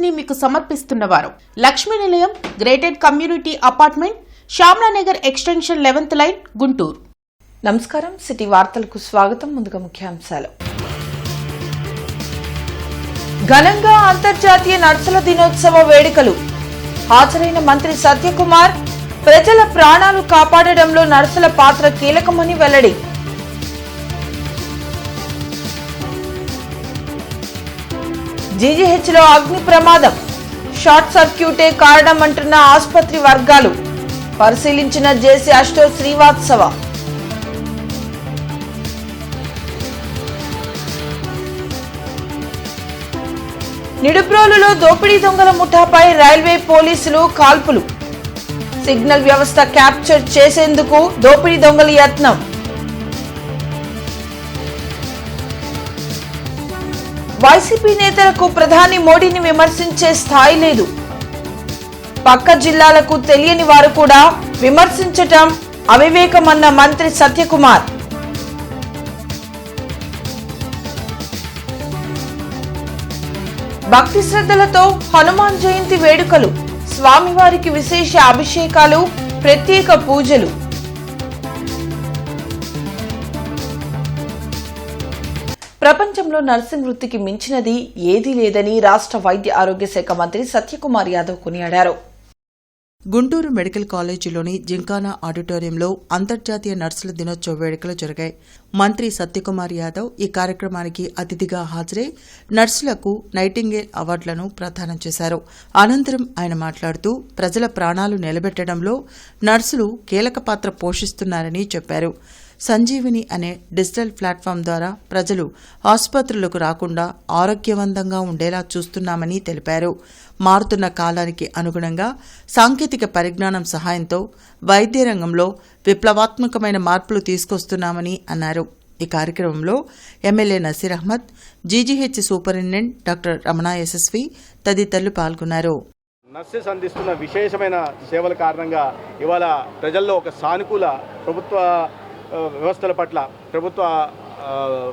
ని మీకు సమర్పిస్తున్నవారు Lakshmi Nilayam gated community apartment Shyamala Nagar extension 11th line Guntur. నమస్కారం. సిటీ వార్తలకు స్వాగతం. ముందుగా ముఖ్యాంశాలు. ఘనంగా అంతర్జాతీయ నర్సుల దినోత్సవ వేడుకలు. హాజరైన మంత్రి సత్యకుమార్ ప్రజల ప్రాణాలు కాపాడడంలో నర్సుల పాత్ర కీలకమని వెల్లడి. జీజీహెచ్లో అగ్ని ప్రమాదం, షార్ట్ సర్క్యూటే కారణమంటున్న ఆసుపత్రి వర్గాలు. పరిశీలించిన జేసీ అశోక్ శ్రీవాత్సవ. నిడుబ్రోలులో దోపిడీ దొంగల ముఠాపై రైల్వే పోలీసులు కాల్పులు. సిగ్నల్ వ్యవస్థ క్యాప్చర్ చేసేందుకు దోపిడీ దొంగల యత్నం. వైసీపీ నేతలకు ప్రధాని మోడీని విమర్శించే స్థాయి లేదు. పక్క జిల్లాలకు తెలియని వారు కూడా విమర్శించటం అవివేకమన్న మంత్రి సత్యకుమార్. భక్తి శ్రద్ధలతో హనుమాన్ జయంతి వేడుకలు. స్వామివారికి విశేష అభిషేకాలు, ప్రత్యేక పూజలు. ప్రపంచంలో నర్సింగ్ వృత్తికి మించినది ఏదీ లేదని రాష్ట్ర వైద్య ఆరోగ్య శాఖ మంత్రి సత్యకుమార్ యాదవ్ కొనియాడారు. గుంటూరు మెడికల్ కాలేజీలోని జింకానా ఆడిటోరియంలో అంతర్జాతీయ నర్సుల దినోత్సవ వేడుకలు జరిగాయి. మంత్రి సత్యకుమార్ యాదవ్ ఈ కార్యక్రమానికి అతిథిగా హాజరై నర్సులకు నైటింగేల్ అవార్డులను ప్రదానం చేశారు. అనంతరం ఆయన మాట్లాడుతూ ప్రజల ప్రాణాలు నిలబెట్టడంలో నర్సులు కీలక పాత్ర పోషిస్తున్నారని చెప్పారు. సంజీవిని అనే డిజిటల్ ప్లాట్ఫామ్ ద్వారా ప్రజలు ఆసుపత్రులకు రాకుండా ఆరోగ్యవంతంగా ఉండేలా చూస్తున్నామని తెలిపారు. మారుతున్న కాలానికి అనుగుణంగా సాంకేతిక పరిజ్ఞానం సహాయంతో వైద్య రంగంలో విప్లవాత్మకమైన మార్పులు తీసుకొస్తున్నామని అన్నారు. ఈ కార్యక్రమంలో MLA Naseer Ahmed, GGH superintendent doctor Ramana Yashasvi తదితరులు పాల్గొన్నారు. నర్సెస్ అందిస్తున్న విశేషమైన సేవల కారణంగా ఇవాళ ప్రజల్లో ఒక సానుకూల ప్రభుత్వ వ్యవస్థల పట్ల, ప్రభుత్వ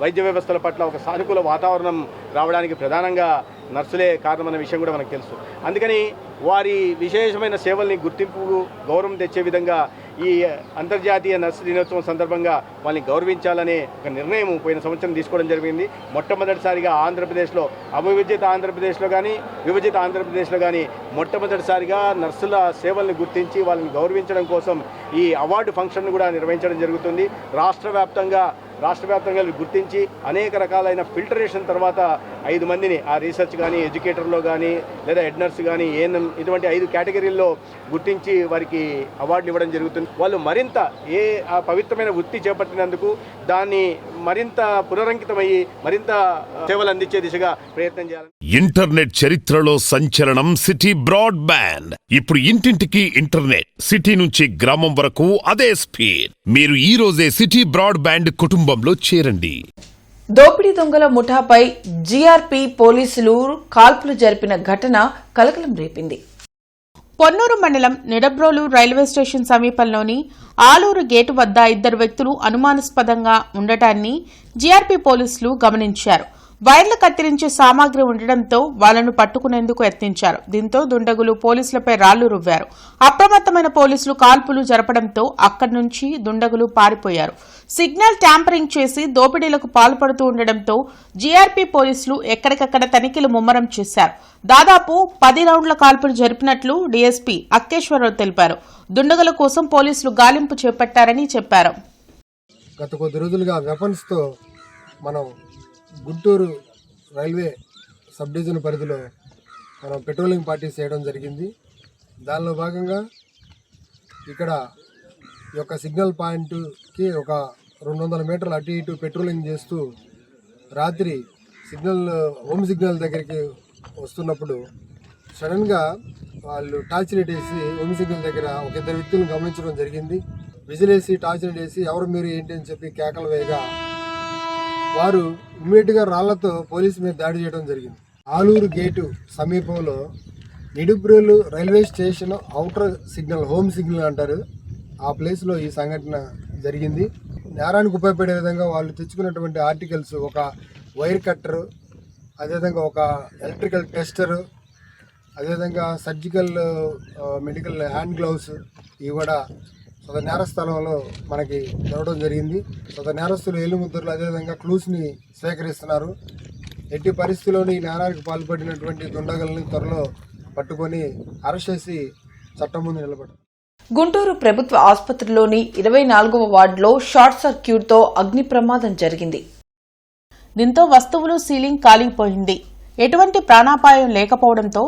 వైద్య వ్యవస్థల పట్ల ఒక సానుకూల వాతావరణం రావడానికి ప్రధానంగా నర్సులే కారణమన్న విషయం కూడా మనకు తెలుసు. అందుకని వారి విశేషమైన సేవల్ని గుర్తింపు, గౌరవం తెచ్చే విధంగా ఈ అంతర్జాతీయ నర్సు దినోత్సవం సందర్భంగా వాళ్ళని గౌరవించాలనే ఒక నిర్ణయం పోయిన సంవత్సరం తీసుకోవడం జరిగింది. మొట్టమొదటిసారిగా ఆంధ్రప్రదేశ్లో, అవిభజిత ఆంధ్రప్రదేశ్లో కానీ విభజిత ఆంధ్రప్రదేశ్లో కానీ మొట్టమొదటిసారిగా నర్సుల సేవల్ని గుర్తించి వాళ్ళని గౌరవించడం కోసం ఈ అవార్డు ఫంక్షన్ కూడా నిర్వహించడం జరుగుతుంది. రాష్ట్ర వ్యాప్తంగా గుర్తించి అనేక రకాలైన ఫిల్టరేషన్ తర్వాత 5 మందిని ఆ రీసెర్చ్ కానీ, ఎడ్యుకేటర్లో కానీ, లేదా హెడ్ నర్స్ కానీ, ఏఎన్ఎం, ఇటువంటి 5 కేటగిరీల్లో గుర్తించి వారికి అవార్డులు ఇవ్వడం జరుగుతుంది. వాళ్ళు మరింత ఆ పవిత్రమైన వృత్తి చేపట్టినందుకు దాన్ని మరింత పునరంకితమయ్యి మరింత సేవలు అందించే దిశగా ప్రయత్నం చేయాలి. ఇంటర్నెట్ చరిత్రలో సంచలనం సిటీ బ్రాడ్బ్యాండ్. ఇప్పుడు ఇంటింటికి ఇంటర్నెట్, సిటీ నుంచి గ్రామం వరకు అదే స్పీడ్. మీరు ఈ రోజే సిటీ బ్రాడ్బ్యాండ్ కుటుంబంలో చేరండి. దోపిడీ దొంగల ముఠాపై జీఆర్పీ పోలీసులు కాల్పులు జరిపిన ఘటన కలకలం రేపింది. పొన్నూరు మండలం నిడబ్రోలు రైల్వే స్టేషన్ సమీపంలోని ఆలూరు గేటు వద్ద 2 వ్యక్తులు అనుమానాస్పదంగా ఉండటాన్ని జీఆర్పీ పోలీసులు గమనించారు. వైర్లు కత్తిరించే సామాగ్రి ఉండడంతో వాళ్లను పట్టుకునేందుకు యత్నించారు. దీంతో దుండగులు పోలీసులపై రాళ్లు రువ్వారు. అప్రమత్తమైన పోలీసులు కాల్పులు జరపడంతో అక్కడి నుంచి దుండగులు పారిపోయారు. సిగ్నల్ ట్యాంపరింగ్ చేసి దోపిడీలకు పాల్పడుతూ ఉండడంతో జీఆర్పీ పోలీసులు ఎక్కడికక్కడ తనిఖీలు ముమ్మరం చేశారు. దాదాపు 10 రౌండ్ల కాల్పులు జరిపినట్లు డీఎస్పీ అక్కేశ్వరరావు తెలిపారు. దుండగుల కోసం పోలీసులు గాలింపు చేపట్టారని చెప్పారు. గత కొద్ది రోజులుగా వెపన్స్ తో మనం గుంటూరు రైల్వే సబ్ డివిజన్ పరిధిలో మనం పెట్రోలింగ్ పార్టీస్ చేయడం జరిగింది. దానిలో భాగంగా ఇక్కడ ఈ యొక్క సిగ్నల్ పాయింట్కి ఒక 200 మీటర్లు అటు ఇటు పెట్రోలింగ్ చేస్తూ రాత్రి హోమ్ సిగ్నల్ దగ్గరికి వస్తున్నప్పుడు సడన్గా వాళ్ళు టార్చ్ లైట్ వేసి హోమ్ సిగ్నల్ దగ్గర ఒక 2 వ్యక్తులను గమనించడం జరిగింది. విజిలేసి టార్చ్ లైట్ వేసి ఎవరు మీరు ఏంటి అని చెప్పి కేకలు వేయగా వారు ఇమ్మీడియట్గా రాళ్లతో పోలీసు మీద దాడి చేయడం జరిగింది. ఆలూరు గేటు సమీపంలో Nidubrolu railway station outer signal, home signal అంటారు, ఆ ప్లేస్లో ఈ సంఘటన జరిగింది. నేరానికి ఉపయోగపడే విధంగా వాళ్ళు తెచ్చుకున్నటువంటి ఆర్టికల్స్ ఒక వైర్ కట్టరు, అదేవిధంగా ఒక ఎలక్ట్రికల్ టెస్టరు, అదేవిధంగా సర్జికల్ మెడికల్ హ్యాండ్ గ్లౌస్ ఇవి కూడా సదరు నేరస్థలంలో మనకి దొరకడం జరిగింది. సదరు నేరస్తులు ఏలుముద్రలు అదేవిధంగా క్లూస్ని సేకరిస్తున్నారు. ఎట్టి పరిస్థితుల్లోని ఈ నేరానికి పాల్పడినటువంటి దుండగుల్ని త్వరలో పట్టుకొని అరెస్ట్ చేసి చట్టం ముందు నిలబెట్టారు. గుంటూరు ప్రభుత్వ ఆసుపత్రిలోని 24వ వార్డులో షార్ట్ సర్క్యూట్తో అగ్ని ప్రమాదం జరిగింది. దీంతో వస్తువులు సీలింగ్ కాలిపోయింది. ఎటువంటి ప్రాణాపాయం లేకపోవడంతో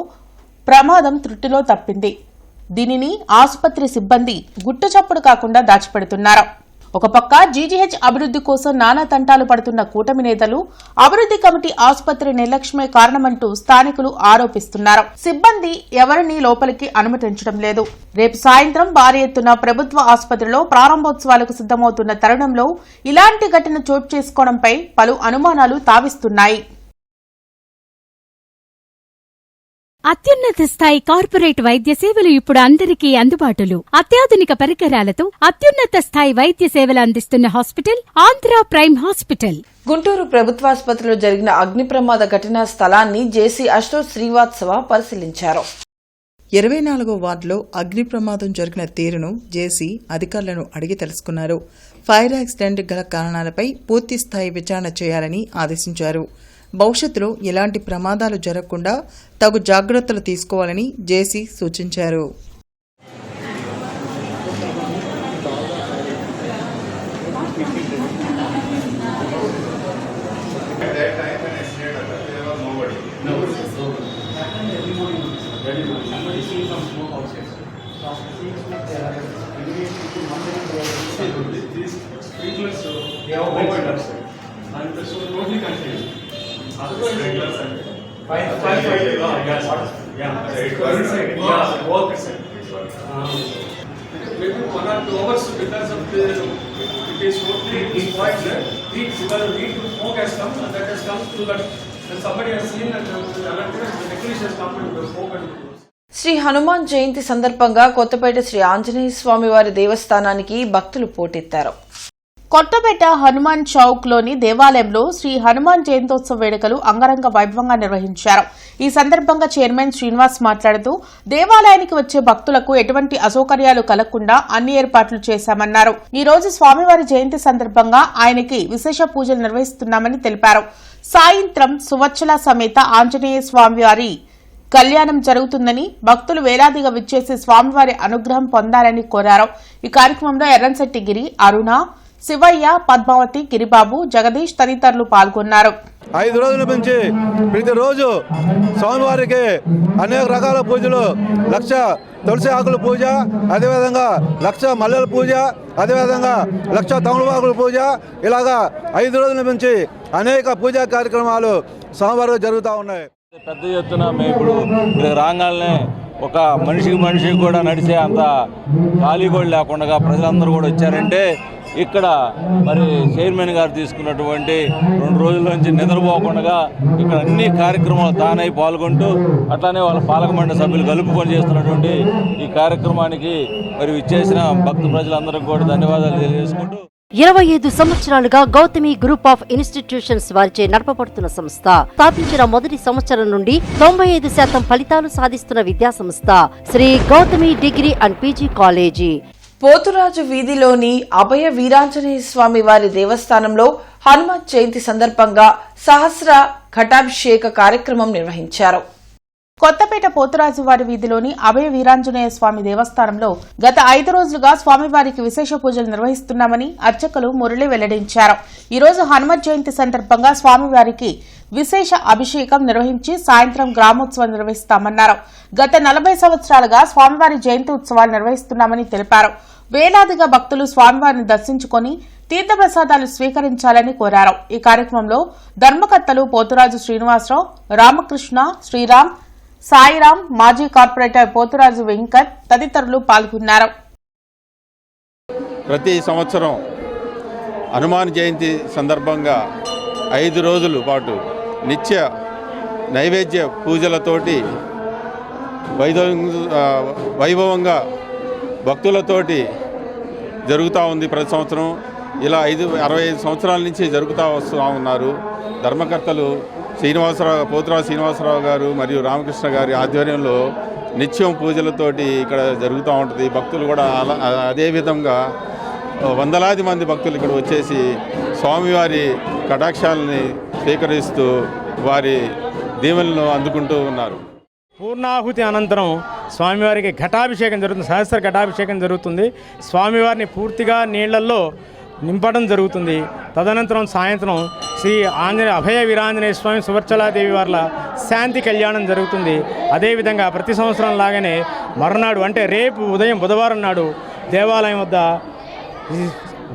ప్రమాదం త్రుటిలో తప్పింది. దీనిని ఆసుపత్రి సిబ్బంది గుట్టుచప్పుడు కాకుండా దాచిపెడుతున్నారు. ఒక పక్క జీజీహెచ్ అభివృద్ది కోసం నానా తంటాలు పడుతున్న కూటమి నేతలు అభివృద్ది కమిటీ ఆసుపత్రి నిర్లక్ష్యమే కారణమంటూ స్థానికులు ఆరోపిస్తున్నారు. సిబ్బంది ఎవరిని లోపలికి అనుమతించడం లేదు. రేపు సాయంత్రం భారీ ఎత్తున ప్రభుత్వ ఆసుపత్రిలో ప్రారంభోత్సవాలకు సిద్దమవుతున్న తరుణంలో ఇలాంటి ఘటన చోటు చేసుకోవడంపై పలు అనుమానాలు తావిస్తున్నాయి. అత్యున్నత స్థాయి కార్పొరేట్ వైద్య సేవలు ఇప్పుడు అందరికీ అందుబాటులో. అత్యాధునిక పరికరాలతో అత్యున్నత స్థాయి వైద్య సేవలు అందిస్తున్న hospital Andhra prime hospital. Guntur ప్రభుత్వాసుపత్రిలో జరిగిన అగ్ని ప్రమాద ఘటనా స్థలాన్ని జేసీ అశోక్ శ్రీవాత్సవ పరిశీలించారు. 24వ వార్డులో అగ్ని ప్రమాదం జరిగిన తీరును జేసీ అధికారులను అడిగి తెలుసుకున్నారు. ఫైర్ యాక్సిడెంట్ గల కారణాలపై పూర్తిస్థాయి విచారణ చేయాలని ఆదేశించారు. భవిష్యత్తులో ఎలాంటి ప్రమాదాలు జరగకుండా తగు జాగ్రత్తలు తీసుకోవాలని జేసీ సూచించారు. Maybe 1 or 2 hours because of the it is totally spoiled. Heat with smoke has come and that has come to that. And somebody has seen that the technician has come and the smoke and Shri Hanuman Jayanti సందర్భంగా కొత్తపేట శ్రీ ఆంజనేయ స్వామి వారి దేవస్థానానికి భక్తులు పోటెత్తారు. కొత్తపేట హనుమాన్ చౌక్ లోని దేవాలయంలో శ్రీ హనుమాన్ జయంతోత్సవ వేడుకలు అంగరంగ వైభవంగా నిర్వహించారు. ఈ సందర్భంగా చైర్మన్ శ్రీనివాస్ మాట్లాడుతూ దేవాలయానికి వచ్చే భక్తులకు ఎటువంటి అసౌకర్యాలు కలగకుండా అన్ని ఏర్పాట్లు చేశామన్నారు. ఈ రోజు స్వామివారి జయంతి సందర్భంగా ఆయనకి విశేష పూజలు నిర్వహిస్తున్నామని తెలిపారు. సాయంత్రం సువచ్చల సమేత ఆంజనేయ స్వామివారి కళ్యాణం జరుగుతుందని భక్తులు వేలాదిగా విచ్చేసి స్వామివారి అనుగ్రహం పొందాలని కోరారు. ఈ కార్యక్రమంలో ఎర్రంశెట్టి గిరి, అరుణ, శివయ్య, పద్మావతి, గిరిబాబు, జగదీష్ తదితరులు పాల్గొన్నారు. 5 రోజుల నుంచి ప్రతిరోజు స్వామివారికి అనేక రకాల పూజలు, 1,00,000 తులసి ఆకుల పూజ, అదేవిధంగా 1,00,000 మల్లెల పూజ, అదేవిధంగా 1,00,000 తమలపాకుల పూజ, ఇలాగా 5 రోజుల నుంచి అనేక పూజా కార్యక్రమాలు స్వామివారికి జరుగుతూ ఉన్నాయి. పెద్ద ఎత్తున మేము ఇప్పుడు రాగానే ఒక మనిషికి కూడా నడిచే అంత ఖాళీ కూడా లేకుండా ప్రజలందరూ కూడా వచ్చారంటే ఇక్కడ మరి చైర్మన్ గారు తీసుకున్నటువంటి 2 రోజుల నుంచి నిద్రపోకుండా ఇక్కడ అన్ని కార్యక్రమాలు తానై పాల్గొంటూ అట్లానే వాళ్ళ పాలక మండలి సభ్యులు కలుపుకొని చేస్తున్నటువంటి ఈ కార్యక్రమానికి మరి విచ్చేసిన భక్త ప్రజలందరికీ కూడా ధన్యవాదాలు తెలియజేసుకుంటూ 25 సంవత్సరాలుగా గౌతమి గ్రూప్ ఆఫ్ ఇన్స్టిట్యూషన్స్ వారిచే నడపబడుతున్న సంస్థ. స్థాపించిన మొదటి సంవత్సరం నుండి 95% ఫలితాలు సాధిస్తున్న విద్యా సంస్థ Shri Gautami degree and PG college. Poturaju వీధిలోని అభయ వీరాంజనేయ స్వామి వారి దేవస్థానంలో హనుమాన్ జయంతి సందర్భంగా సహస్ర ఘటాభిషేక కార్యక్రమం నిర్వహించారు. కొత్తపేట పోతురాజు వారి వీధిలోని అభయ వీరాంజనేయ స్వామి దేవస్థానంలో గత 5 రోజులుగా స్వామివారికి విశేష పూజలు నిర్వహిస్తున్నామని అర్చకులు మురళి వెల్లడించారు. ఈ రోజు హనుమత్ జయంతి సందర్భంగా స్వామివారికి విశేష అభిషేకం నిర్వహించి సాయంత్రం గ్రామోత్సవం నిర్వహిస్తామన్నారు. గత 40 సంవత్సరాలుగా స్వామివారి జయంతి ఉత్సవాలు నిర్వహిస్తున్నామని తెలిపారు. వేలాదిగా భక్తులు స్వామివారిని దర్శించుకుని తీర్థప్రసాదాలు స్వీకరించాలని కోరారు. ఈ కార్యక్రమంలో ధర్మకర్తలు పోతురాజు శ్రీనివాసరావు, రామకృష్ణ, శ్రీరామ్, సాయిరాం, మాజీ కార్పొరేటర్ పోతురాజు వెంకట్ తదితరులు పాల్గొన్నారు. ప్రతి సంవత్సరం హనుమాన్ జయంతి సందర్భంగా 5 రోజుల పాటు నిత్య నైవేద్య పూజలతోటి వైభవంగా భక్తులతోటి జరుగుతూ ఉంది. ప్రతి సంవత్సరం ఇలా 65 సంవత్సరాల నుంచి జరుగుతూ వస్తూ ఉన్నారు. ధర్మకర్తలు పోతురాజు శ్రీనివాసరావు గారు మరియు రామకృష్ణ గారి ఆధ్వర్యంలో నిత్యం పూజలతోటి ఇక్కడ జరుగుతూ ఉంటుంది. భక్తులు కూడా అదే విధంగా వందలాది మంది భక్తులు ఇక్కడ వచ్చేసి స్వామివారి కటాక్షాలని స్వీకరిస్తూ వారి దీవెనలను అందుకుంటూ ఉన్నారు. పూర్ణాహుతి అనంతరం స్వామివారికి ఘటాభిషేకం జరుగుతుంది, సహస్ర ఘటాభిషేకం జరుగుతుంది. స్వామివారిని పూర్తిగా నీళ్లలో నింపడం జరుగుతుంది. తదనంతరం సాయంత్రం శ్రీ అభయ వీరాంజనేయ స్వామి సువర్చలాదేవి వార్ల శాంతి కళ్యాణం జరుగుతుంది. అదేవిధంగా ప్రతి సంవత్సరం లాగానే మరునాడు అంటే రేపు ఉదయం బుధవారం నాడు దేవాలయం వద్ద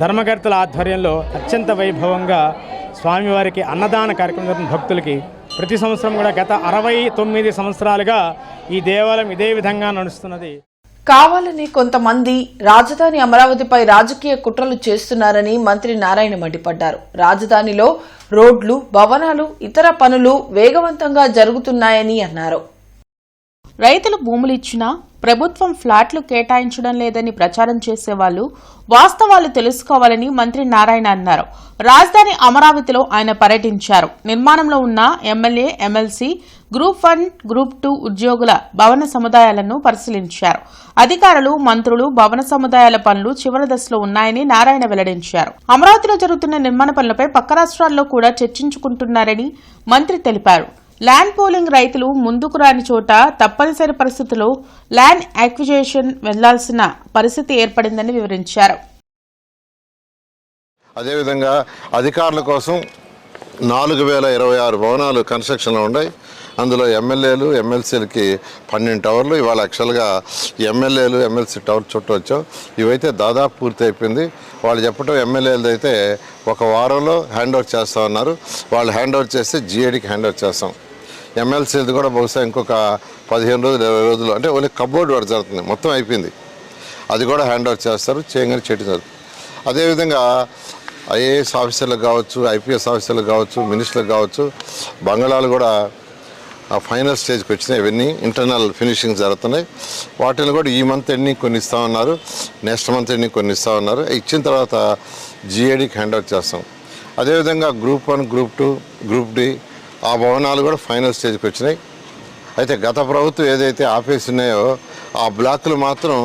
ధర్మకర్తల ఆధ్వర్యంలో అత్యంత వైభవంగా స్వామివారికి అన్నదాన కార్యక్రమం జరుగుతుంది. భక్తులకి ప్రతి సంవత్సరం కూడా గత 69 సంవత్సరాలుగా ఈ దేవాలయం ఇదే విధంగా నడుస్తున్నది. కావాలని కొంతమంది రాజధాని అమరావతిపై రాజకీయ కుట్రలు చేస్తున్నారని మంత్రి నారాయణ మండిపడ్డారు. రాజధానిలో రోడ్లు, భవనాలు, ఇతర పనులు వేగవంతంగా జరుగుతున్నాయని అన్నారు. రైతులు భూములు ఇచ్చినా ప్రభుత్వం ఫ్లాట్లు కేటాయించడం లేదని ప్రచారం చేసేవాళ్లు వాస్తవాలు తెలుసుకోవాలని మంత్రి నారాయణ అన్నారు. రాజధాని అమరావతిలో ఆయన పర్యటించారు. నిర్మాణంలో ఉన్న ఎమ్మెల్యే, ఎమ్మెల్సీ, గ్రూప్ 1, గ్రూప్ 2 ఉద్యోగుల భవన సముదాయాలను పరిశీలించారు. అధికారులు, మంత్రులు భవన సముదాయాల పనులు చివరి దశలో ఉన్నాయని నారాయణ వెల్లడించారు. అమరావతిలో జరుగుతున్న నిర్మాణ పనులపై పక్క రాష్ట్రాల్లో కూడా చర్చించుకుంటున్నారని మంత్రి తెలిపారు. ల్యాండ్ పూలింగ్ రైతులు ముందుకు రాని చోట తప్పనిసరి పరిస్థితుల్లో ల్యాండ్ యాక్విజిషన్ వెళ్లాల్సిన పరిస్థితి ఏర్పడిందని వివరించారు. అదేవిధంగా అధికారుల కోసం 4026 భవనాలు కన్స్ట్రక్షన్లో ఉన్నాయి. అందులో ఎమ్మెల్యేలు, ఎమ్మెల్సీలకి 12 టవర్లు. ఇవాళ యాక్చువల్గా ఎమ్మెల్యేలు, ఎమ్మెల్సీ టవర్ చుట్టూ వచ్చాం. ఇవైతే దాదాపు పూర్తి అయిపోయింది. వాళ్ళు చెప్పడం ఎమ్మెల్యేలది అయితే 1 వారంలో హ్యాండ్ ఓవర్ చేస్తా ఉన్నారు. వాళ్ళు హ్యాండ్ ఓవర్ చేస్తే జిఏడికి హ్యాండ్ ఓవర్ చేస్తాం. ఎమ్మెల్సీలది కూడా బహుశా ఇంకొక 15 రోజులు, 20 రోజులు, అంటే ఓన్లీ కబోర్డ్ వర్క్ జరుగుతుంది, మొత్తం అయిపోయింది. అది కూడా హ్యాండ్ ఓవర్ చేస్తారు, చేయగానే చేయడం జరుగుతుంది. అదేవిధంగా ఐఏఎస్ ఆఫీసర్లకు కావచ్చు, ఐపీఎస్ ఆఫీసర్లకు కావచ్చు, మినిస్టర్లకు కావచ్చు బంగాళాలు కూడా ఫైనల్ స్టేజ్కి వచ్చినాయి. ఇవన్నీ ఇంటర్నల్ ఫినిషింగ్ జరుగుతున్నాయి. వాటిని కూడా ఈ మంత్ ఎండింగ్ కొన్ని ఇస్తూ ఉన్నారు, నెక్స్ట్ మంత్ ఎండింగ్ కొన్ని ఇస్తూ ఉన్నారు. ఇచ్చిన తర్వాత జిఏడికి హ్యాండ్ ఓవర్ చేస్తాం. అదేవిధంగా గ్రూప్ 1, గ్రూప్ 2, గ్రూప్ డి ఆ భవనాలు కూడా ఫైనల్ స్టేజ్కి వచ్చినాయి. అయితే గత ప్రభుత్వం ఏదైతే ఆపేసి ఉన్నాయో ఆ బ్లాకులు మాత్రం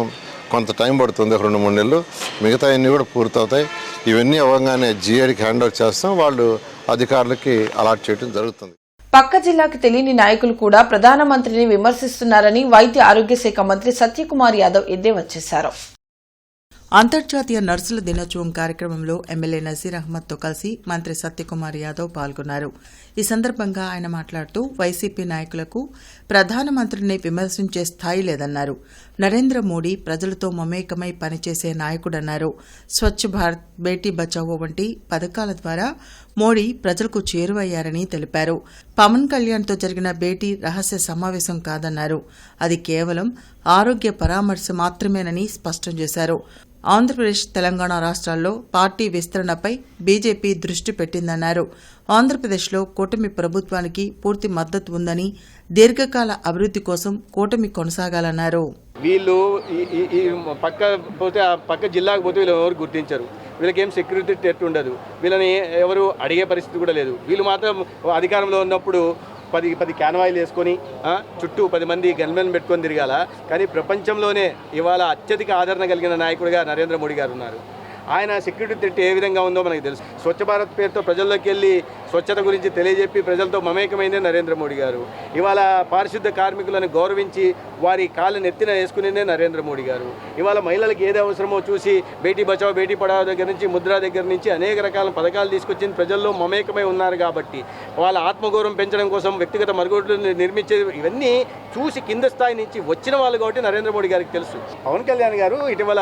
కొంత టైం పడుతుంది, 2-3 నెలలు. మిగతా అన్నీ కూడా పూర్తవుతాయి. ఇవన్నీ అవ్వగానే జిఏడికి హ్యాండ్ ఓవర్ చేస్తాం. వాళ్ళు అధికారులకి అలాట్ చేయడం జరుగుతుంది. పక్క జిల్లాకు తెలియని నాయకులు కూడా ప్రధానమంత్రిని విమర్శిస్తున్నారని వైద్య ఆరోగ్య శాఖ మంత్రి సత్యకుమార్ యాదవ్ ఎద్దేవా చేశారు. అంతర్జాతీయ నర్సుల దినోత్సవం కార్యక్రమంలో ఎమ్మెల్యే నజీర్ అహ్మద్తో కలిసి మంత్రి సత్యకుమార్ యాదవ్ పాల్గొన్నారు. ఈ సందర్భంగా ఆయన మాట్లాడుతూ వైసీపీ నాయకులకు ప్రధానమంత్రిని విమర్శించే స్థాయి లేదన్నారు. నరేంద్ర మోడీ ప్రజలతో మమేకమై పనిచేసే నాయకుడన్నారు. స్వచ్ఛ భారత్, బేటీ బచావో వంటి పథకాల ద్వారా మోడీ ప్రజలకు చేరువయ్యారని తెలిపారు. పవన్ కళ్యాణ్తో జరిగిన భేటీ రహస్య సమావేశం కాదన్నారు. అది కేవలం ఆరోగ్య పరామర్శ మాత్రమేనని స్పష్టం చేశారు. ఆంధ్రప్రదేశ్, తెలంగాణ రాష్ట్రాల్లో పార్టీ విస్తరణపై బీజేపీ దృష్టి పెట్టిందన్నారు. ఆంధ్రప్రదేశ్లో కూటమి ప్రభుత్వానికి పూర్తి మద్దతు ఉందని, దీర్ఘకాల అభివృద్ధి కోసం కూటమి కొనసాగాలన్నారు. వీళ్ళు ఈ పక్క జిల్లాకు పోతే వీళ్ళు ఎవరు గుర్తించరు. వీళ్ళకి ఏం సెక్యూరిటీ థ్రెట్ ఉండదు. వీళ్ళని ఎవరు అడిగే పరిస్థితి కూడా లేదు. వీళ్ళు మాత్రం అధికారంలో ఉన్నప్పుడు 10 క్యాన్వాయిలు వేసుకొని చుట్టూ 10 మంది గన్మెన్ పెట్టుకొని తిరగాల. కానీ ప్రపంచంలోనే ఇవాళ అత్యధిక ఆదరణ కలిగిన నాయకుడిగా నరేంద్ర మోడీ గారు ఉన్నారు. ఆయన సెక్యూరిటీ థ్రెట్ ఏ విధంగా ఉందో మనకు తెలుసు. స్వచ్ఛ భారత్ పేరుతో ప్రజల్లోకి వెళ్ళి స్వచ్ఛత గురించి తెలియజెప్పి ప్రజలతో మమేకమైందే నరేంద్ర మోడీ గారు. ఇవాళ పారిశుద్ధ కార్మికులను గౌరవించి వారి కాళ్ళను ఎత్తిన వేసుకునేదే నరేంద్ర మోడీ గారు. ఇవాళ మహిళలకు ఏది అవసరమో చూసి బేటీ బచావో, బేటీ పడావో దగ్గర నుంచి, ముద్రా దగ్గర నుంచి అనేక రకాల పథకాలు తీసుకొచ్చి ప్రజల్లో మమేకమై ఉన్నారు. కాబట్టి వాళ్ళ ఆత్మగౌరవం పెంచడం కోసం వ్యక్తిగత మరుగుదొడ్లు నిర్మించే ఇవన్నీ చూసి కింద స్థాయి నుంచి వచ్చిన వాళ్ళు కాబట్టి నరేంద్ర మోడీ గారికి తెలుసు. పవన్ కళ్యాణ్ గారు ఇటీవల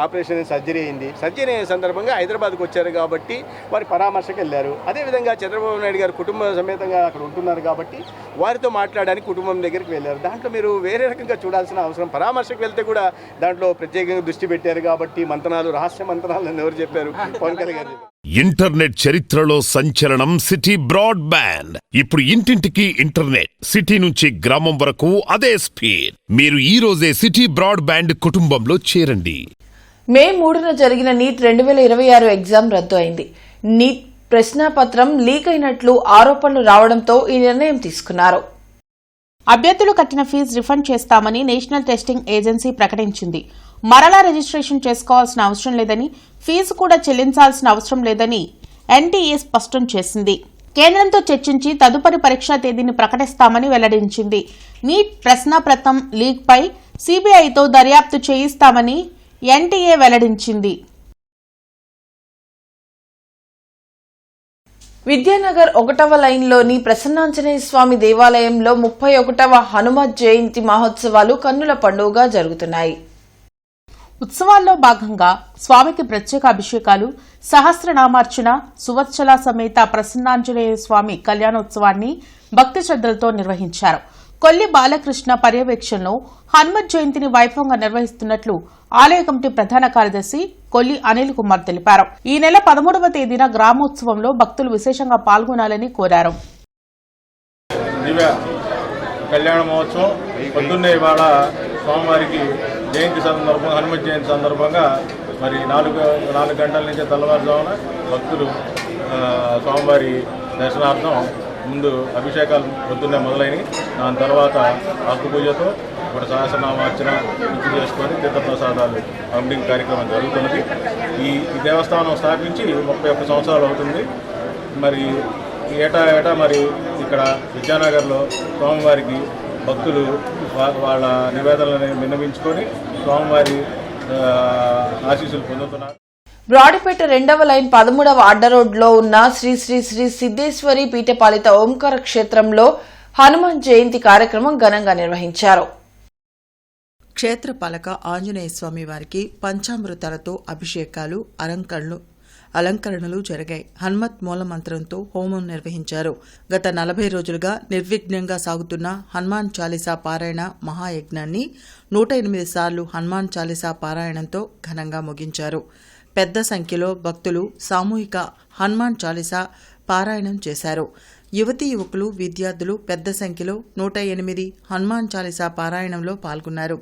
ఆపరేషన్ సర్జరీ అయింది. సర్జరీ అయిన సందర్భంగా హైదరాబాద్కు వచ్చారు కాబట్టి వారి పరామర్శకు వెళ్ళారు. అదేవిధంగా చంద్రబాబు నాయుడు గారు కుటుంబ సమేతంగా అక్కడ ఉంటున్నారు కాబట్టి వారితో మాట్లాడడానికి కుటుంబం దగ్గరికి వెళ్ళారు. దాంట్లో మీరు వేరే రకంగా చూడాల్సిన అవసరం. పరామర్శకు వెళ్తే కూడా దాంట్లో ప్రత్యేకంగా దృష్టి పెట్టారు కాబట్టి మంతనాలు, రహస్య మంతనాలు అని ఎవరు చెప్పారు? పవన్ కళ్యాణ్ గారు. ఇంటర్నెట్ చరిత్రలో సంచలనం సిటీ బ్రాడ్బ్యాండ్. ఇప్పుడు ఇంటింటికి ఇంటర్నెట్, సిటీ నుంచి గ్రామం వరకు అదే స్పీడ్. మీరు ఈ రోజే సిటీ బ్రాడ్బ్యాండ్ కుటుంబంలో చేరండి. మే 3న జరిగిన నీట్ 2026 ఎగ్జామ్ రద్దు అయింది. నీట్ ప్రశ్నాపత్రం లీక్ అయినట్లు ఆరోపణలు రావడంతో ఈ నిర్ణయం తీసుకున్నారు. అభ్యర్థులు కట్టిన ఫీజు రిఫండ్ చేస్తామని నేషనల్ టెస్టింగ్ ఏజెన్సీ ప్రకటించింది. మరలా రిజిస్ట్రేషన్ చేసుకోవాల్సిన అవసరం లేదని, ఫీజు కూడా చెల్లించాల్సిన అవసరం లేదని ఎన్టీఏ స్పష్టం చేసింది. కేంద్రంతో చర్చించి తదుపరి పరీక్షా తేదీని ప్రకటిస్తామని వెల్లడించింది. నీట్ ప్రశ్నాపత్రం లీక్పై సీబీఐతో దర్యాప్తు చేయిస్తామని ఎన్టీఏ వెల్లడించింది. విద్యానగర్ 1వ లైన్లోని ప్రసన్నాంజనేయ స్వామి దేవాలయంలో 31వ హనుమత్ జయంతి మహోత్సవాలు కన్నుల పండుగగా జరుగుతున్నాయి. ఉత్సవాల్లో భాగంగా స్వామికి ప్రత్యేక అభిషేకాలు, సహస్రనామార్చన, సువత్సల సమేత ప్రసన్నాంజనేయ స్వామి కళ్యాణోత్సవాన్ని భక్తి శ్రద్దలతో నిర్వహించారు. కొల్లి బాలకృష్ణ పర్యవేక్షణలో హనుమత్ జయంతిని వైభవంగా నిర్వహిస్తున్నట్లు ఆలయ కమిటీ ప్రధాన కార్యదర్శి కొల్లి అనిల్ కుమార్ తెలిపారు. ఈ నెల 13వ తేదీన గ్రామోత్సవంలో భక్తులు విశేషంగా పాల్గొనాలని కోరారు. కళ్యాణ మహోత్సవం పొద్దున్నే ఇవాళ స్వామివారికి జయంతి సందర్భంగా, హనుమత్ జయంతి సందర్భంగా మరి 4 గంటల నుంచి తెల్లవారుజామున భక్తులు స్వామివారి దర్శనార్థం ముందు అభిషేకాలు పొద్దున్నే మొదలైనవి. దాని తర్వాత ఆకు పూజతో ఇప్పుడు సహస్రనామార్చన పూర్తి చేసుకొని తీర్థప్రసాదాలు పంపిణీ కార్యక్రమం జరుగుతున్నది. ఈ దేవస్థానం స్థాపించి 31 సంవత్సరాలు అవుతుంది. మరి ఏటా మరి ఇక్కడ విద్యానగర్లో స్వామివారికి భక్తులు వాళ్ళ నివేదనలను విన్నవించుకొని స్వామివారి ఆశీస్సులు పొందుతున్నారు. బ్రాడిపేట 2వ లైన్ 13వ అడ్డ రోడ్లో ఉన్న శ్రీ శ్రీ శ్రీ సిద్ధేశ్వరి పీఠపాలిత ఓంకార క్షేత్రంలో హనుమాన్ జయంతి కార్యక్రమం ఘనంగా నిర్వహించారు. క్షేత్రపాలక ఆంజనేయ స్వామి వారికి పంచామృతాలతో అభిషేకాలు, అలంకరణలు జరిగాయి. హనుమత్ మూలమంత్రంతో హోమం నిర్వహించారు. గత 40 రోజులుగా నిర్విఘ్నంగా సాగుతున్న హనుమాన్ చాలీసా పారాయణ మహాయజ్ఞాన్ని 108 సార్లు హనుమాన్ చాలీసా పారాయణంతో ఘనంగా ముగించారు. పెద్ద సంఖ్యలో భక్తులు సామూహిక హనుమాన్ చాలీసా పారాయణం చేశారు. యువతీ యువకులు, విద్యార్థులు పెద్ద సంఖ్యలో 108 హనుమాన్ చాలీసా పారాయణంలో పాల్గొన్నారు.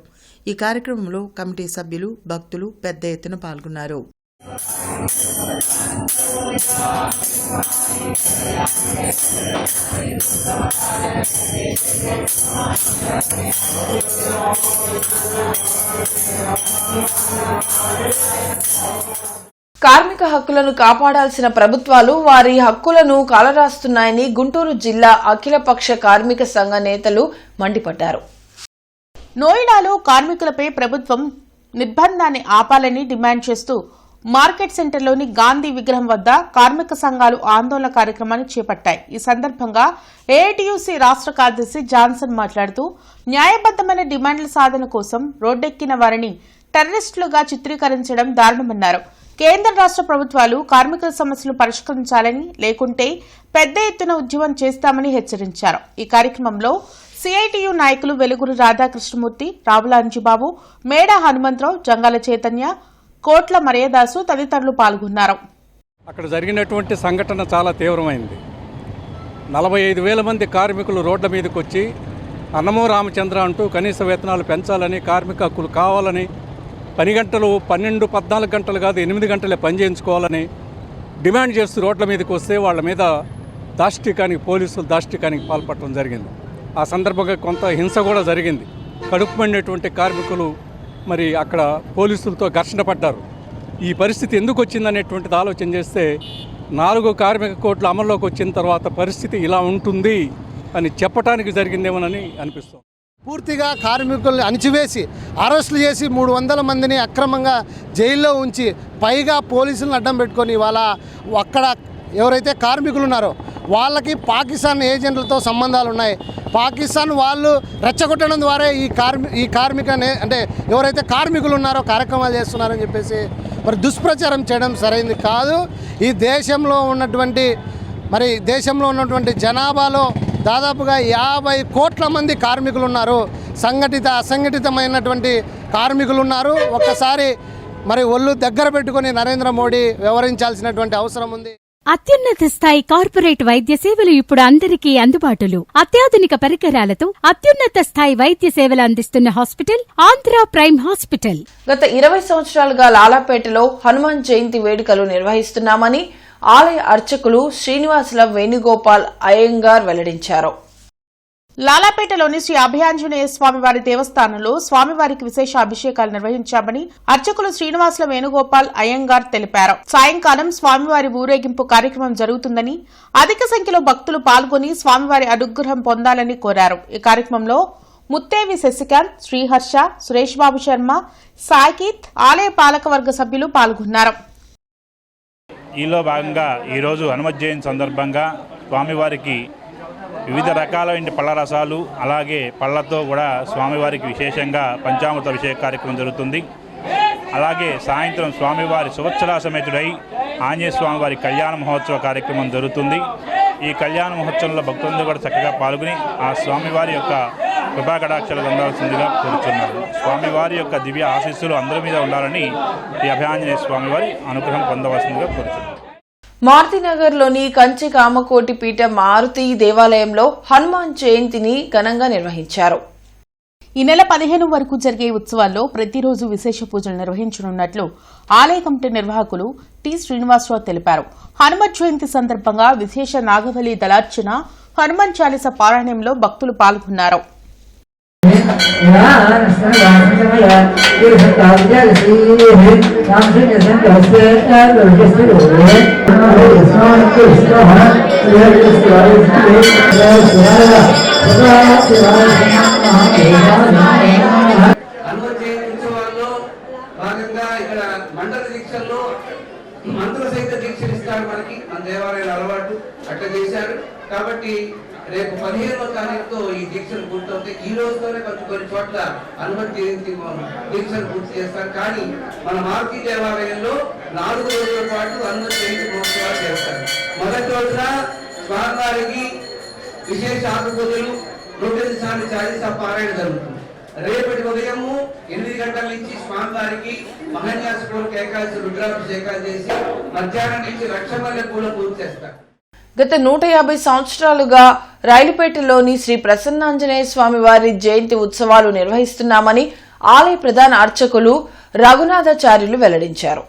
ఈ కార్యక్రమంలో కమిటీ సభ్యులు, భక్తులు పెద్ద ఎత్తున పాల్గొన్నారు. కార్మిక హక్కులను కాపాడాల్సిన ప్రభుత్వాలు వారి హక్కులను కాలరాస్తున్నాయని గుంటూరు జిల్లా అఖిలపక్ష కార్మిక సంఘ నేతలు మండిపడ్డారు. నోయిడాలో కార్మికులపై ప్రభుత్వం నిర్బంధాన్ని ఆపాలని డిమాండ్ చేస్తూ మార్కెట్ సెంటర్లోని గాంధీ విగ్రహం వద్ద కార్మిక సంఘాలు ఆందోళన కార్యక్రమాన్ని చేపట్టాయి. ఈ సందర్భంగా ఏఐటీయూసీ రాష్ట్ర కార్యదర్శి జాన్సన్ మాట్లాడుతూ న్యాయబద్దమైన డిమాండ్ల సాధన కోసం రోడ్డెక్కిన వారిని టెర్రరిస్టులుగా చిత్రీకరించడం దారుణమన్నారు. కేంద్ర రాష్ట్ర ప్రభుత్వాలు కార్మికుల సమస్యలు పరిష్కరించాలని, లేకుంటే పెద్ద ఎత్తున ఉద్యమం చేస్తామని హెచ్చరించారు. ఈ కార్యక్రమంలో సిఐటియు నాయకులు వెలుగురు రాధాకృష్ణమూర్తి, రావుల అంజిబాబు, మేడా హనుమంతరావు, జంగాల చైతన్య, కోట్ల మర్యాదాసు తదితరులు పాల్గొన్నారు. అక్కడ జరిగినటువంటి సంఘటన చాలా తీవ్రమైంది. 45,000 మంది కార్మికులు రోడ్ల మీదకి వచ్చి అన్నమో రామచంద్ర అంటూ కనీస వేతనాలు పెంచాలని, కార్మిక హక్కులు కావాలని, పని గంటలు 12, 14 గంటలు కాదు 8 గంటలే పని చేయించుకోవాలని డిమాండ్ చేస్తూ రోడ్ల మీదకి వస్తే వాళ్ళ మీద పోలీసులు దాష్టికానికి పాల్పడటం జరిగింది. ఆ సందర్భంగా కొంత హింస కూడా జరిగింది. కడుపు మండినటువంటి కార్మికులు మరి అక్కడ పోలీసులతో ఘర్షణ పడ్డారు. ఈ పరిస్థితి ఎందుకు వచ్చిందనేటువంటిది ఆలోచన చేస్తే 4 కార్మిక కోడ్లు అమల్లోకి వచ్చిన తర్వాత పరిస్థితి ఇలా ఉంటుంది అని చెప్పడానికి జరిగిందేమోనని అనిపిస్తుంది. పూర్తిగా కార్మికుల్ని అణిచివేసి అరెస్టులు చేసి 300 మందిని అక్రమంగా జైల్లో ఉంచి పైగా పోలీసులను అడ్డం పెట్టుకొని వాళ్ళ అక్కడ ఎవరైతే కార్మికులు ఉన్నారో వాళ్ళకి పాకిస్తాన్ ఏజెంట్లతో సంబంధాలు ఉన్నాయి. పాకిస్తాన్ వాళ్ళు రెచ్చగొట్టడం ద్వారా ఈ కార్మిక అంటే ఎవరైతే కార్మికులు ఉన్నారో కార్యక్రమాలు చేస్తున్నారని చెప్పేసి మరి దుష్ప్రచారం చేయడం సరైనది కాదు. ఈ దేశంలో ఉన్నటువంటి జనాభాలో దాదాపుగా 50 కోట్ల మంది కార్మికులు ఉన్నారు. సంఘటిత అసంఘటితమైనటువంటి కార్మికులు ఉన్నారు. ఒక్కసారి మరి ఒళ్ళు దగ్గర పెట్టుకొని నరేంద్ర మోడీ వ్యవహరించాల్సినటువంటి అవసరం ఉంది. అత్యున్నత స్థాయి కార్పొరేట్ వైద్య సేవలు ఇప్పుడు అందరికీ అందుబాటులో. అత్యాధునిక పరికరాలతో అత్యున్నత స్థాయి వైద్య సేవలు అందిస్తున్న హాస్పిటల్ ఆంధ్ర ప్రైమ్ హాస్పిటల్. గత 20 సంవత్సరాలుగా లాలాపేటలో హనుమాన్ జయంతి వేడుకలు నిర్వహిస్తున్నామని, ఆలయ అర్చకులు శ్రీనివాసుల వేణుగోపాల్ అయ్యంగార్ వెల్లడించారు. లాలాపేటలోని శ్రీ అభయాంజనేయ స్వామివారి దేవస్థానంలో స్వామివారికి విశేష అభిషేకాలు నిర్వహించామని అర్చకులు శ్రీనివాసుల వేణుగోపాల్ అయ్యంగార్ తెలిపారు. సాయంకాలం స్వామివారి ఊరేగింపు కార్యక్రమం జరుగుతుందని, అధిక సంఖ్యలో భక్తులు పాల్గొని స్వామివారి అనుగ్రహం పొందాలని కోరారు. ఈ కార్యక్రమంలో ముత్తేవి శశికాంత్, శ్రీహర్ష, సురేష్ బాబు శర్మ, సాకిత్, ఆలయ పాలకవర్గ సభ్యులు పాల్గొన్నారు. ఈలో భాగంగా ఈరోజు హనుమత్ జయంతి సందర్భంగా స్వామివారికి వివిధ రకాలైన పళ్ళ రసాలు అలాగే పళ్ళతో కూడా స్వామివారికి విశేషంగా పంచామృత అభిషేక కార్యక్రమం జరుగుతుంది. అలాగే సాయంత్రం స్వామివారి సువత్సరా సమేతుడై ఆంజనేయ స్వామివారి కళ్యాణ మహోత్సవ కార్యక్రమం జరుగుతుంది. ఈ కళ్యాణ మహోత్సవంలో భక్తులందరూ కూడా చక్కగా పాల్గొని ఆ స్వామివారి యొక్క కృపాకటాక్షలు పొందాల్సిందిగా కోరుచున్నారు. స్వామివారి యొక్క దివ్య ఆశీస్సులు అందరి మీద ఉండాలని ఈ అభయాంజనేయ స్వామివారి అనుగ్రహం పొందవలసిందిగా కోరుచున్నారు. మారుతినగర్లోని కంచి కామకోటి పీఠ మారుతి దేవాలయంలో హనుమాన్ జయంతిని ఘనంగా నిర్వహించారు. ఈ నెల 15 వరకు జరిగే ఉత్సవాల్లో ప్రతిరోజు విశేష పూజలు నిర్వహించనున్నట్లు ఆలయ కమిటీ నిర్వాహకులు టి శ్రీనివాసరావు తెలిపారు. హనుమత్ జయంతి సందర్భంగా విశేష నాగవల్లి దళార్చన, హనుమాన్ చాలీస పారాయణంలో భక్తులు పాల్గొన్నారు. హనుమత్ జయంతి ఉత్సవాల్లో భాగంగా ఇక్కడ మండల దీక్షల్లో మంత్రుల సహిత దీక్షలు ఇస్తారు. మనకి మన దేవాలయాల అలవాటు అట్లా చేశారు. కాబట్టి రేపు 15వ తారీఖుతో ఈ దీక్షలు పూర్తవుతాయి. ఈ రోజుతోనే కొన్ని చోట్ల హనుమత్ జయంతి దీక్షలు పూర్తి చేస్తారు. కానీ మన మారుతి దేవాలయంలో 4 రోజుల పాటు హనుమత్ జయంతి మహోత్సవాలు చేస్తారు. మొదటి రోజున స్వామివారికి విశేష ఆకుపూజలు, 108 సార్లు చాలీసా పారాయణ జరుగుతుంది. రేపటి ఉదయము 8 గంటల నుంచి స్వామివారికి మహాన్యాసపూర్వక ఏకాదశి రుద్రాభిషేకాలు చేసి మధ్యాహ్నం నుంచి లక్షమల్లె పూల పూజ చేస్తారు. గత 150 సంవత్సరాలుగా రైలుపేటలోని శ్రీ ప్రసన్నాంజనేయ స్వామి వారి జయంతి ఉత్సవాలు నిర్వహిస్తున్నామని ఆలయ ప్రధాన అర్చకులు రఘునాథాచార్యులు వెల్లడించారు.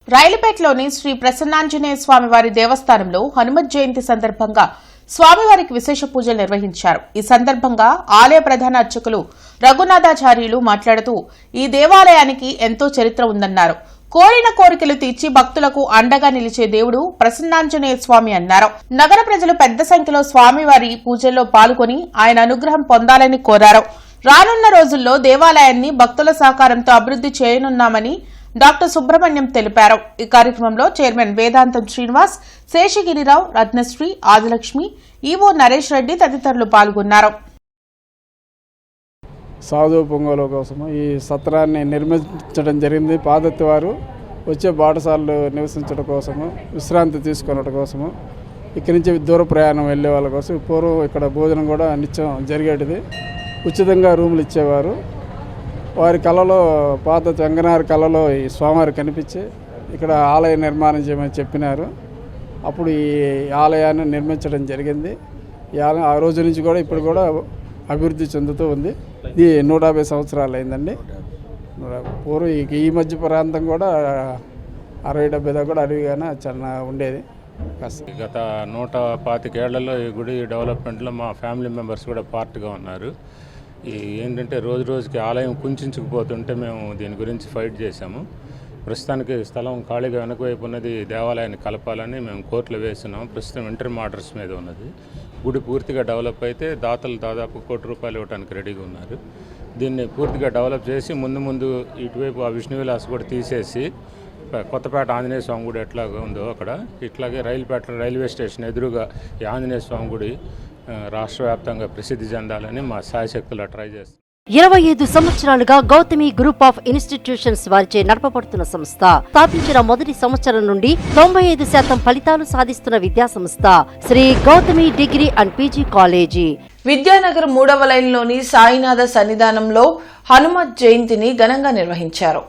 రైలుపేటలోని శ్రీ ప్రసన్నాంజనేయ స్వామివారి దేవస్థానంలో హనుమత్ జయంతి సందర్భంగా స్వామివారికి విశేష పూజలు నిర్వహించారు. ఈ సందర్భంగా ఆలయ ప్రధాన అర్చకులు రఘునాథాచార్యులు మాట్లాడుతూ ఈ దేవాలయానికి ఎంతో చరిత్ర ఉందన్నారు. కోరిన కోరికలు తీర్చి భక్తులకు అండగా నిలిచే దేవుడు ప్రసన్నాంజనేయ స్వామి అన్నారు. నగర ప్రజలు పెద్ద సంఖ్యలో స్వామివారి పూజల్లో పాల్గొని ఆయన అనుగ్రహం పొందాలని కోరారు. రానున్న రోజుల్లో దేవాలయాన్ని భక్తుల సహకారంతో అభివృద్ది చేయనున్నామని డాక్టర్ సుబ్రహ్మణ్యం తెలిపారు. ఈ కార్యక్రమంలో చైర్మన్ వేదాంతం శ్రీనివాస్, శేషగిరిరావు, రత్నశ్రీ, ఆదిలక్ష్మి, ఈవో నరేష్ రెడ్డి తదితరులు పాల్గొన్నారు. సాధు పొంగోల కోసం ఈ సత్రాన్ని నిర్మించడం జరిగింది. పాదత్తి వారు వచ్చే బాటసార్లు నివసించడం కోసము, విశ్రాంతి తీసుకున్నట్టు కోసము, ఇక్కడి నుంచి దూర ప్రయాణం వెళ్ళే వాళ్ళ కోసం పూర్వం ఇక్కడ భోజనం కూడా నిత్యం జరిగేటిది. ఉచితంగా రూములు ఇచ్చేవారు. వారి కళలో, పాత వెంగనారి కళలో ఈ స్వామివారు కనిపించి ఇక్కడ ఆలయ నిర్మాణం చేయమని చెప్పినారు. అప్పుడు ఈ ఆలయాన్ని నిర్మించడం జరిగింది. ఈ ఆలయం ఆ రోజు నుంచి కూడా ఇప్పుడు కూడా అభివృద్ధి చెందుతూ ఉంది. ఇది 150 సంవత్సరాలు అయిందండి. పూర్వం ఈ మధ్య ప్రాంతం కూడా 60-70 దాకా కూడా అడవిగానే చాలా ఉండేది. గత 125 ఏళ్లలో ఈ గుడి డెవలప్మెంట్లో మా ఫ్యామిలీ మెంబర్స్ కూడా పార్ట్గా ఉన్నారు. ఏంటంటే రోజు రోజుకి ఆలయం కుంచుకుపోతుంటే మేము దీని గురించి ఫైట్ చేశాము. ప్రస్తుతానికి స్థలం ఖాళీగా వెనకవైపు ఉన్నది దేవాలయాన్ని కలపాలని మేము కోర్టులో వేస్తున్నాం. ప్రస్తుతం ఇంటర్మ్ ఆర్డర్స్ మీద ఉన్నది. గుడి పూర్తిగా డెవలప్ అయితే దాతలు దాదాపు ₹1 కోటి ఇవ్వడానికి రెడీగా ఉన్నారు. దీన్ని పూర్తిగా డెవలప్ చేసి ముందు ఇటువైపు ఆ విష్ణు విలాస్ కూడా తీసేసి కొత్తపేట ఆంజనేయ స్వామి గుడి ఎట్లాగా ఉందో అక్కడ ఇట్లాగే రైల్వే స్టేషన్ ఎదురుగా ఈ ఆంజనేయ స్వామి గుడి రాష్ట్ర వ్యాప్తంగా ప్రసిద్ధి చెందాలని మా శాయశక్తులా ట్రై చేస్తాం. 25 సంవత్సరాలుగా గౌతమి గ్రూప్ ఆఫ్ ఇన్స్టిట్యూషన్స్ వారిచే నడపబడుతున్న సంస్థ. స్థాపించిన మొదటి సంవత్సరం నుండి 95% ఫలితాలు సాధిస్తున్న విద్యా సంస్థ Shri Gautami degree and PG college. Vidyanagar 3వ లైన్లోని సాయినాథ సన్నిధానంలో హనుమత్ జయంతిని ఘనంగా నిర్వహించారు.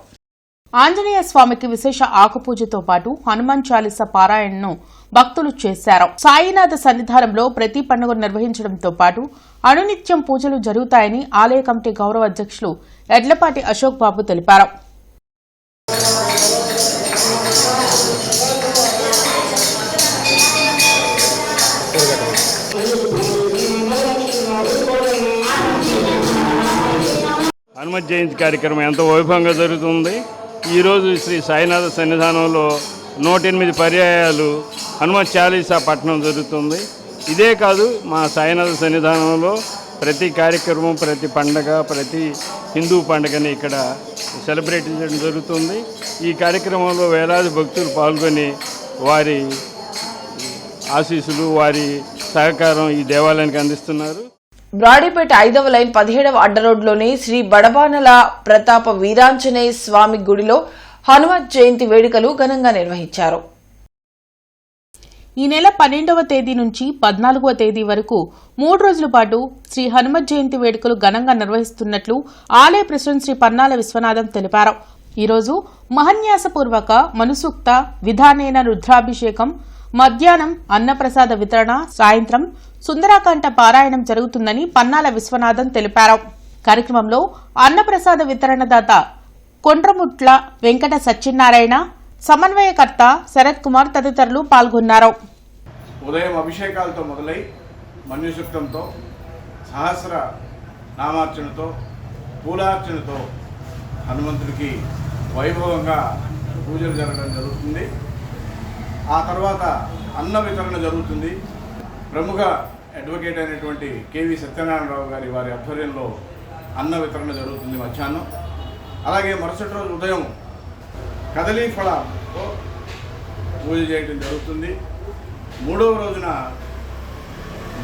ఆంజనేయ స్వామికి విశేష ఆకుపూజతో పాటు హనుమాన్ చాలీస పారాయణను భక్తులు చేశారు. సాయినాథ సన్నిధానంలో ప్రతి పండుగను నిర్వహించడంతో పాటు అనునిత్యం పూజలు జరుగుతాయని ఆలయ కమిటీ గౌరవ అధ్యక్షులు ఎడ్లపాటి అశోక్ బాబు తెలిపారు. హనుమత్ జయంతి కార్యక్రమం ఎంతో వైభవంగా జరుగుతుంది. ఈరోజు శ్రీ సాయినాథ సన్నిధానంలో 108 పర్యాయాలు హనుమత్ చాలీసా పఠనం జరుగుతుంది. ఇదే కాదు, మా సాయినాథ సన్నిధానంలో ప్రతి కార్యక్రమం, ప్రతి పండగ, ప్రతి హిందూ పండుగని ఇక్కడ సెలబ్రేట్ చేయడం జరుగుతుంది. ఈ కార్యక్రమంలో వేలాది భక్తులు పాల్గొని వారి ఆశీస్సులు, వారి సహకారం ఈ దేవాలయానికి అందిస్తున్నారు. బ్రాడీపేట 5వ లైన్ 17వ అడ్డరోడ్లోని శ్రీ బడబానల ప్రతాప వీరాంజనేయ స్వామి గుడిలో హనుమత్ జయంతి వేడుకలు ఘనంగా నిర్వహించారు. ఈ నెల 12వ తేదీ నుంచి 14వ తేదీ వరకు 3 రోజుల పాటు శ్రీ హనుమత్ జయంతి వేడుకలు ఘనంగా నిర్వహిస్తున్నట్లు ఆలయ ప్రెసిడెంట్ శ్రీ పన్నాల విశ్వనాథం తెలిపారు. ఈరోజు మహన్యాసపూర్వక మనుసూక్త విధానేన రుద్రాభిషేకం, మధ్యాహ్నం అన్నప్రసాద వితరణ, సాయంత్రం సుందరాకాండ పారాయణం జరుగుతుందని పన్నాల విశ్వనాథం తెలిపారు. కార్యక్రమంలో అన్నప్రసాద వితరణదాత కొండ్రముట్ల వెంకట సత్యనారాయణ, సమన్వయకర్త శరత్ కుమార్ తదితరులు పాల్గొన్నారు. ఉదయం అభిషేకాలతో మొదలై మన్యుసూక్తంతో, సహస్ర నామార్చనతో, పూలార్చనతో హనుమంతుడికి వైభవంగా పూజలు జరగడం జరుగుతుంది. ఆ తర్వాత అన్న వితరణ జరుగుతుంది. ప్రముఖ అడ్వకేట్ అయినటువంటి కేవీ సత్యనారాయణరావు గారి వారి ఆధ్వర్యంలో అన్న వితరణ జరుగుతుంది మధ్యాహ్నం. అలాగే మరుసటి రోజు ఉదయం కదలీ ఫలంతో పూజ చేయడం జరుగుతుంది. 3వ రోజున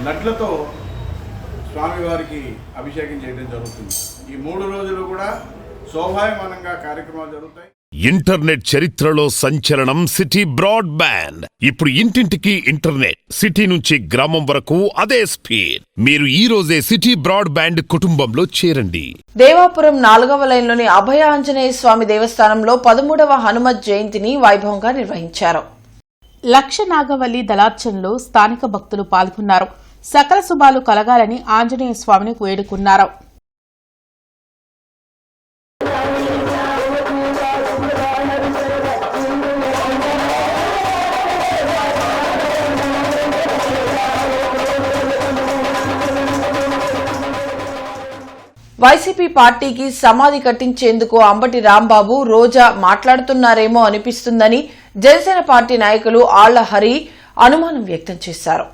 లడ్లతో స్వామివారికి అభిషేకం చేయడం జరుగుతుంది. ఈ 3 రోజులు కూడా శోభాయమానంగా కార్యక్రమాలు జరుగుతాయి. ఇంటర్నెట్ చరిత్రలో సంచలనం సిటీ బ్రాడ్బ్యాండ్. ఇప్పుడు ఇంటింటికి ఇంటర్నెట్, సిటీ నుంచి గ్రామం వరకు అదే స్పీడ్. మీరు ఈ రోజే సిటీ బ్రాడ్బ్యాండ్ కుటుంబంలో చేరండి. దేవాపురం 4వ లైన్లోని అభయ ఆంజనేయ స్వామి దేవస్థానంలో 13వ హనుమత్ జయంతిని వైభవంగా నిర్వహించారు. లక్ష నాగవల్లి దళార్చనలో స్థానిక భక్తులు పాల్గొన్నారు. సకల శుభాలు కలగాలని ఆంజనేయ స్వామిని వేడుకున్నారు. వైసీపీ పార్టీకి సమాధి కట్టించేందుకు అంబటి రాంబాబు, రోజా మాట్లాడుతున్నారేమో అనిపిస్తుందని జనసేన పార్టీ నాయకులు ఆళ్ల హరి అనుమానం వ్యక్తం చేశారు.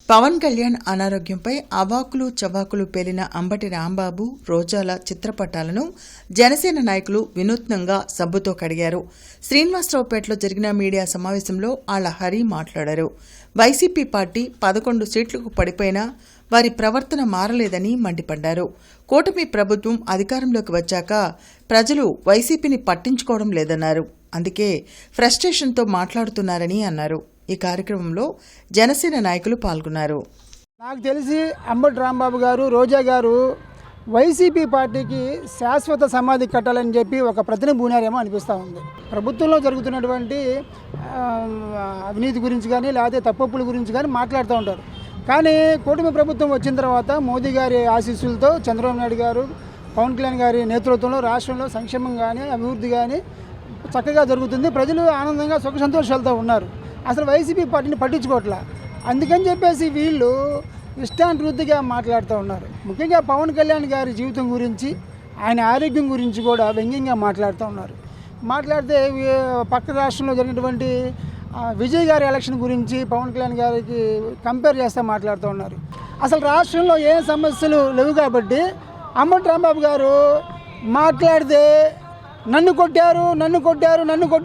పవన్ కళ్యాణ్ అనారోగ్యంపై అవాకులు చవాకులు పేలిన అంబటి రాంబాబు, రోజాల చిత్రపటాలను జనసేన నాయకులు వినూత్నంగా సబ్బుతో కడిగారు. శ్రీనివాసరావుపేటలో జరిగిన మీడియా సమావేశంలో ఆళ్ల హరి మాట్లాడారు. వైసీపీ పార్టీ 11 సీట్లకు పడిపోయినా వారి ప్రవర్తన మారలేదని మండిపడ్డారు. కూటమి ప్రభుత్వం అధికారంలోకి వచ్చాక ప్రజలు వైసీపీని పట్టించుకోవడం లేదన్నారు. అందుకే ఫ్రస్ట్రేషన్తో మాట్లాడుతున్నారని అన్నారు. ఈ కార్యక్రమంలో జనసేన నాయకులు పాల్గొన్నారు. నాకు తెలిసి అంబటి రాంబాబు గారు, రోజా గారు వైసీపీ పార్టీకి శాశ్వత సమాధి కట్టాలని చెప్పి ఒక ప్రతిని బూనారేమో అనిపిస్తూ ఉంది. ప్రభుత్వంలో జరుగుతున్నటువంటి అవినీతి గురించి కానీ లేకపోతే తప్పుల గురించి కానీ మాట్లాడుతూ ఉంటారు. కానీ కూటమి ప్రభుత్వం వచ్చిన తర్వాత మోదీ గారి ఆశీస్సులతో చంద్రబాబు నాయుడు గారు, పవన్ కళ్యాణ్ గారి నేతృత్వంలో రాష్ట్రంలో సంక్షేమం కానీ అభివృద్ధి కానీ చక్కగా జరుగుతుంది. ప్రజలు ఆనందంగా సుఖ సంతోషాలతో ఉన్నారు. అసలు వైసీపీ పార్టీని పట్టించుకోవట్లా. అందుకని చెప్పేసి వీళ్ళు ఇష్టానువృత్తిగా మాట్లాడుతూ ఉన్నారు. ముఖ్యంగా పవన్ కళ్యాణ్ గారి జీవితం గురించి, ఆయన ఆరోగ్యం గురించి కూడా వ్యంగ్యంగా మాట్లాడుతూ ఉన్నారు. మాట్లాడితే పక్క రాష్ట్రంలో జరిగినటువంటి విజయ్ గారి ఎలక్షన్ గురించి పవన్ కళ్యాణ్ గారికి కంపేర్ చేస్తూ మాట్లాడుతూ ఉన్నారు. అసలు రాష్ట్రంలో ఏ సమస్యలు లేవు కాబట్టి అంబటి రాంబాబు గారు మాట్లాడితే నన్ను కొట్టారు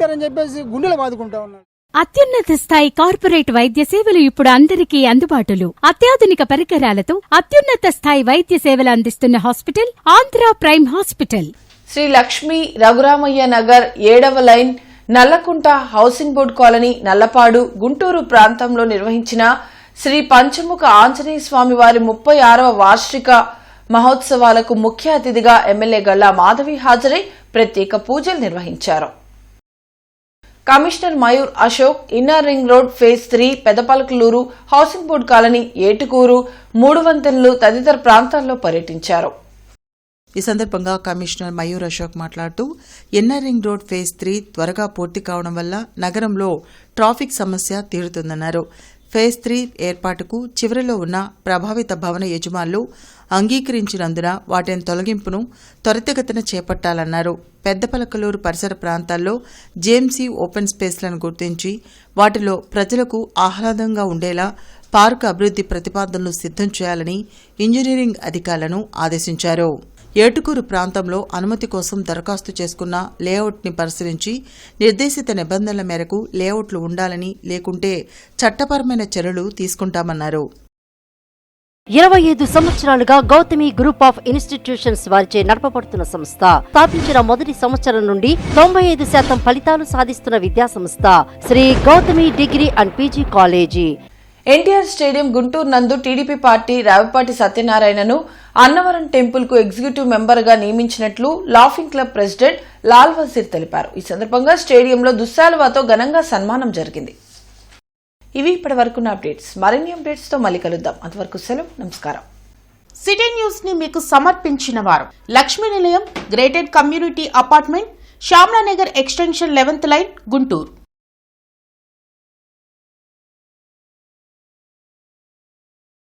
అని చెప్పేసి గుండెలు బాదుకుంటూ ఉన్నారు. అత్యున్నత స్థాయి కార్పొరేట్ వైద్య సేవలు ఇప్పుడు అందరికీ అందుబాటులో. అత్యాధునిక పరికరాలతో అత్యున్నత స్థాయి వైద్య సేవలు అందిస్తున్న hospital Andhra prime hospital. Sri Lakshmi Raghuramayya Nagar 7వ line, Nallakunta housing board colony, Nallapadu, Guntur ప్రాంతంలో నిర్వహించిన శ్రీ పంచముఖ ఆంజనేయ స్వామి వారి 36వ వార్షిక మహోత్సవాలకు ముఖ్య అతిథిగా ఎమ్మెల్యే గల్లా మాధవి హాజరై ప్రత్యేక పూజలు నిర్వహించారు. Commissioner Mayur Ashok inner ring road phase 3, Pedapalakaluru, housing board colony, Etukuru, 3 వంతెనలు తదితర ప్రాంతాల్లో పర్యటించారు. ఈ సందర్భంగా కమిషనర్ మయూర్ అశోక్ మాట్లాడుతూ ఇన్నర్ రింగ్ రోడ్ ఫేజ్ 3 త్వరగా పూర్తి కావడం వల్ల నగరంలో ట్రాఫిక్ సమస్య తీరుతుందన్నారు. ఫేజ్ 3 ఏర్పాటుకు చివరిలో ఉన్న ప్రభావిత భవన యజమానులు అంగీకరించినందున వాటిని తొలగింపును త్వరితగతిన చేపట్టాలన్నారు. పెద్దపలకలూరు పరిసర ప్రాంతాల్లో జేఎంసీ ఓపెన్ స్పేస్లను గుర్తించి వాటిలో ప్రజలకు ఆహ్లాదంగా ఉండేలా పార్కు అభివృద్ధి ప్రతిపాదనలు సిద్ధం చేయాలని ఇంజనీరింగ్ అధికారులను ఆదేశించారు. ఏటుకూరు ప్రాంతంలో అనుమతి కోసం దరఖాస్తు చేసుకున్న లేఅవుట్ని పరిశీలించి నిర్దేశిత నిబంధనల మేరకు లేఅవుట్లు ఉండాలని, లేకుంటే చట్టపరమైన చర్యలు తీసుకుంటామన్నారు. 25 సంవత్సరాలుగా గౌతమి గ్రూప్ ఆఫ్ ఇన్స్టిట్యూషన్స్ వారిచే నడపబడుతున్న సంస్థ. స్థాపించిన మొదటి సంవత్సరం నుండి 95% ఫలితాలు సాధిస్తున్న విద్యా సంస్థ Shri Gautami degree and PG college. NTR stadium Guntur నందు టీడీపీ పార్టీ రావిపాటి సత్యనారాయణను అన్నవరం టెంపుల్ కు ఎగ్జిక్యూటివ్ మెంబర్ గా నియమించినట్లు laughing club president Lal Wazir తెలిపారు. ఈ సందర్భంగా స్టేడియంలో దుస్సాలువాతో ఘనంగా సన్మానం జరిగింది. ఇవి ఇప్పటి వరకున్న అప్డేట్స్. మరిన్ని అప్డేట్స్ తో మళ్ళీ కలుద్దాం. అంతవరకు సెలవు, నమస్కారం. సిటీ న్యూస్ ని మీకు సమర్పించిన వారు Lakshmi Nilayam, gated community apartment, Shyamlanagar extension 11th line, Guntur.